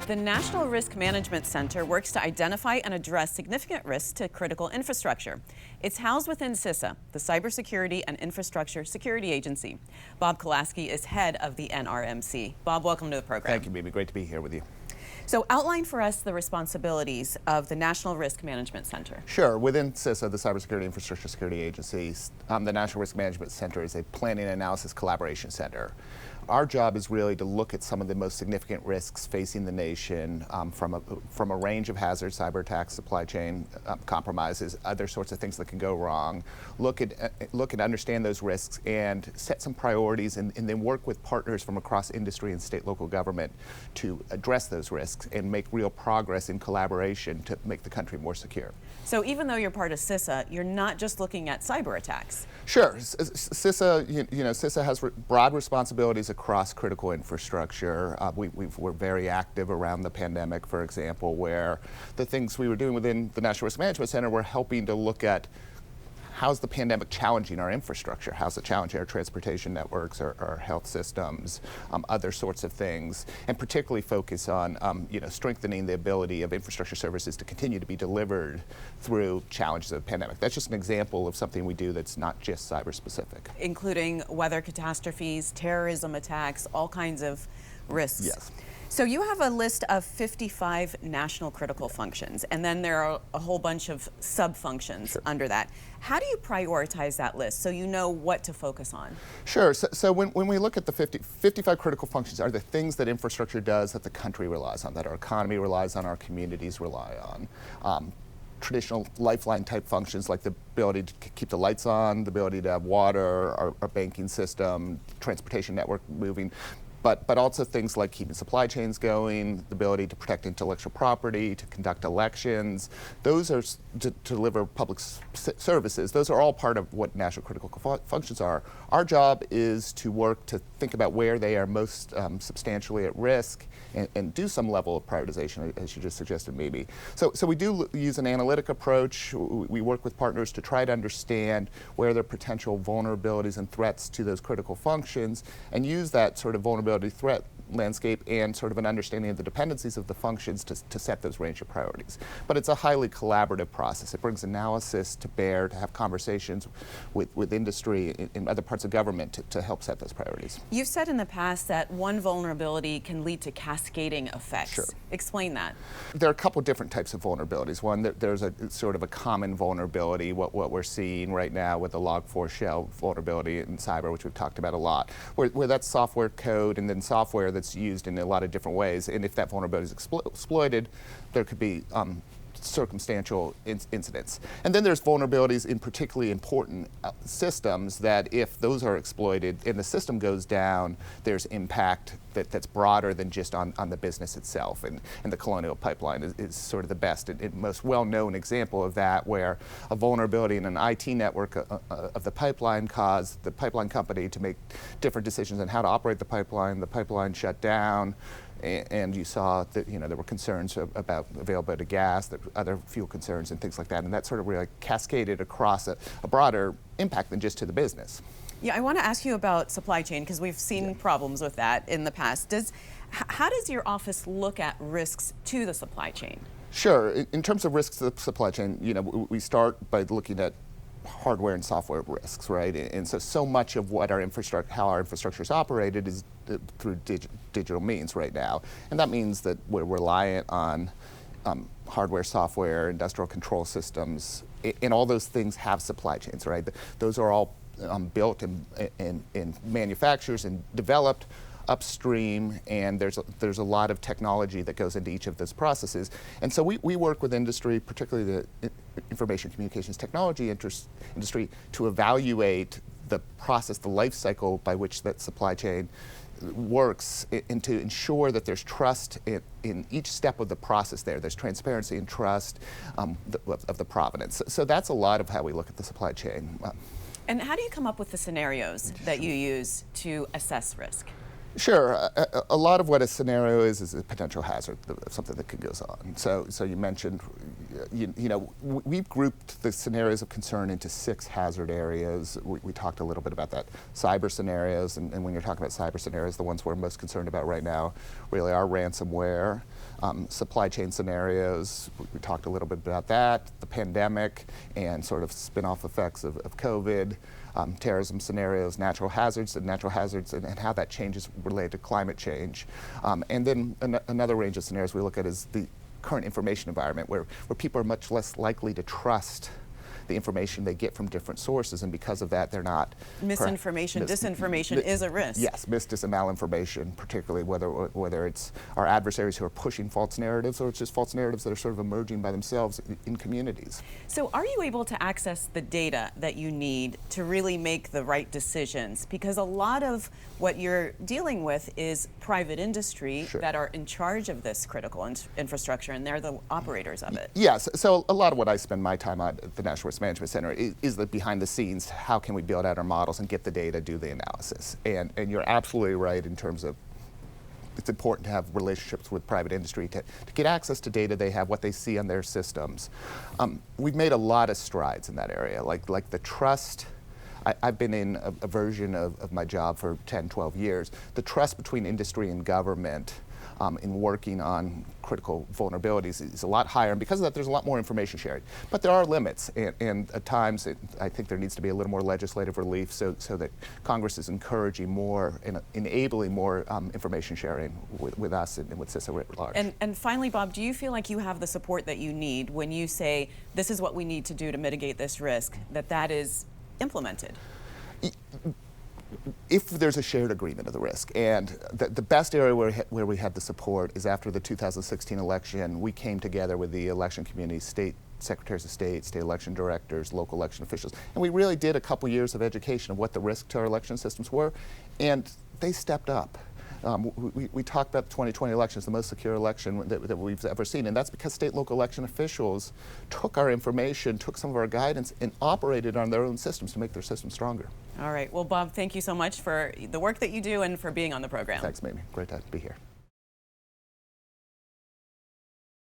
The National Risk Management Center works to identify and address significant risks to critical infrastructure. It's housed within CISA, the Cybersecurity and Infrastructure Security Agency. Bob Kolasky is head of the NRMC. Bob, welcome to the program. Thank you, Mimi. Great to be here with you. So outline for us the responsibilities of the National Risk Management Center. Sure. Within CISA, the Cybersecurity and Infrastructure Security Agency, the National Risk Management Center is a planning and analysis collaboration center. Our job is really to look at some of the most significant risks facing the nation from a range of hazards, cyber attacks, supply chain compromises, other sorts of things that can go wrong. Look at understand those risks and set some priorities, and then work with partners from across industry and state local government to address those risks and make real progress in collaboration to make the country more secure. So even though you're part of CISA, you're not just looking at cyber attacks. Sure. CISA, CISA has broad responsibilities across critical infrastructure. We're very active around the pandemic, for example, where the things we were doing within the National Risk Management Center were helping to look at how's the pandemic challenging our infrastructure? How's it challenging our transportation networks, our health systems, other sorts of things, and particularly focus on strengthening the ability of infrastructure services to continue to be delivered through challenges of the pandemic. That's just an example of something we do that's not just cyber specific. Including weather catastrophes, terrorism attacks, all kinds of risks. Yes. So you have a list of 55 national critical functions, and then there are a whole bunch of sub-functions under that. How do you prioritize that list so you know what to focus on? Sure. So when we look at the 55 critical functions are the things that infrastructure does that the country relies on, that our economy relies on, our communities rely on. Traditional lifeline type functions like the ability to keep the lights on, the ability to have water, our banking system, transportation network moving. But also things like keeping supply chains going, the ability to protect intellectual property, to conduct elections. Those are to deliver public services. Those are all part of what national critical functions are. Our job is to work to think about where they are most substantially at risk and do some level of prioritization, as you just suggested, maybe. So we do use an analytic approach. We work with partners to try to understand where there are potential vulnerabilities and threats to those critical functions, and use that sort of vulnerability threat landscape and sort of an understanding of the dependencies of the functions to set those range of priorities. But it's a highly collaborative process. It brings analysis to bear, to have conversations with industry in other parts of government to help set those priorities. You've said in the past that one vulnerability can lead to cascading effects. Sure. Explain that. There are a couple different types of vulnerabilities. One, there's a sort of a common vulnerability, what we're seeing right now with the Log4 shell vulnerability in cyber, which we've talked about a lot, where that's software code and then software that's used in a lot of different ways. And if that vulnerability is exploited, there could be circumstantial incidents. And then there's vulnerabilities in particularly important systems that if those are exploited and the system goes down, there's impact that's broader than just on the business itself. And the Colonial Pipeline is sort of the best and most well-known example of that, where a vulnerability in an IT network of the pipeline caused the pipeline company to make different decisions on how to operate the pipeline shut down. And you saw that there were concerns about availability of gas, other fuel concerns and things like that, and that sort of really cascaded across a broader impact than just to the business. Yeah, I want to ask you about supply chain because we've seen problems with that in the past. How does your office look at risks to the supply chain? Sure. In terms of risks to the supply chain, we start by looking at hardware and software risks, right? And so much of what how our infrastructure is operated is through digital means right now. And that means that we're reliant on hardware, software, industrial control systems, and all those things have supply chains, right? Those are all built in manufacturers and developed upstream, and there's a lot of technology that goes into each of those processes. And so we work with industry, particularly the information communications technology industry, to evaluate the process, the life cycle by which that supply chain works, and to ensure that there's trust in each step of the process there. There's transparency and trust of the provenance. So that's a lot of how we look at the supply chain. And how do you come up with the scenarios that you use to assess risk? Sure. A lot of what a scenario is a potential hazard, something that could go on. So you mentioned, we've grouped the scenarios of concern into 6 hazard areas. We talked a little bit about that. Cyber scenarios, and when you're talking about cyber scenarios, the ones we're most concerned about right now really are ransomware, supply chain scenarios. We talked a little bit about that, the pandemic and sort of spin-off effects of COVID. Terrorism scenarios, natural hazards, and how that changes related to climate change. And then another range of scenarios we look at is the current information environment where people are much less likely to trust the information they get from different sources, and because of that, they're not. Misinformation, disinformation is a risk. Yes, dis and malinformation, particularly whether it's our adversaries who are pushing false narratives or it's just false narratives that are sort of emerging by themselves in communities. So are you able to access the data that you need to really make the right decisions? Because a lot of what you're dealing with is private industry that are in charge of this critical infrastructure, and they're the operators of it. Yes, so a lot of what I spend my time on at the National Risk Management Center is the behind the scenes. How can we build out our models and get the data, do the analysis? And you're absolutely right in terms of it's important to have relationships with private industry to get access to data they have, what they see on their systems. We've made a lot of strides in that area, like the trust. I've been in a version of my job for 10, 12 years. The trust between industry and government in working on critical vulnerabilities is a lot higher, and because of that there's a lot more information sharing. But there are limits, and at times I think there needs to be a little more legislative relief so that Congress is encouraging more and enabling more information sharing with us and with CISA writ large. And finally, Bob, do you feel like you have the support that you need when you say this is what we need to do to mitigate this risk, that is implemented? If there's a shared agreement of the risk, and the best area where we had the support is after the 2016 election. We came together with the election community, state secretaries of state, state election directors, local election officials, and we really did a couple years of education of what the risks to our election systems were, and they stepped up. We talked about the 2020 election as the most secure election that we've ever seen, and that's because state and local election officials took our information, took some of our guidance, and operated on their own systems to make their systems stronger. All right. Well, Bob, thank you so much for the work that you do and for being on the program. Thanks, Mimi. Great to be here.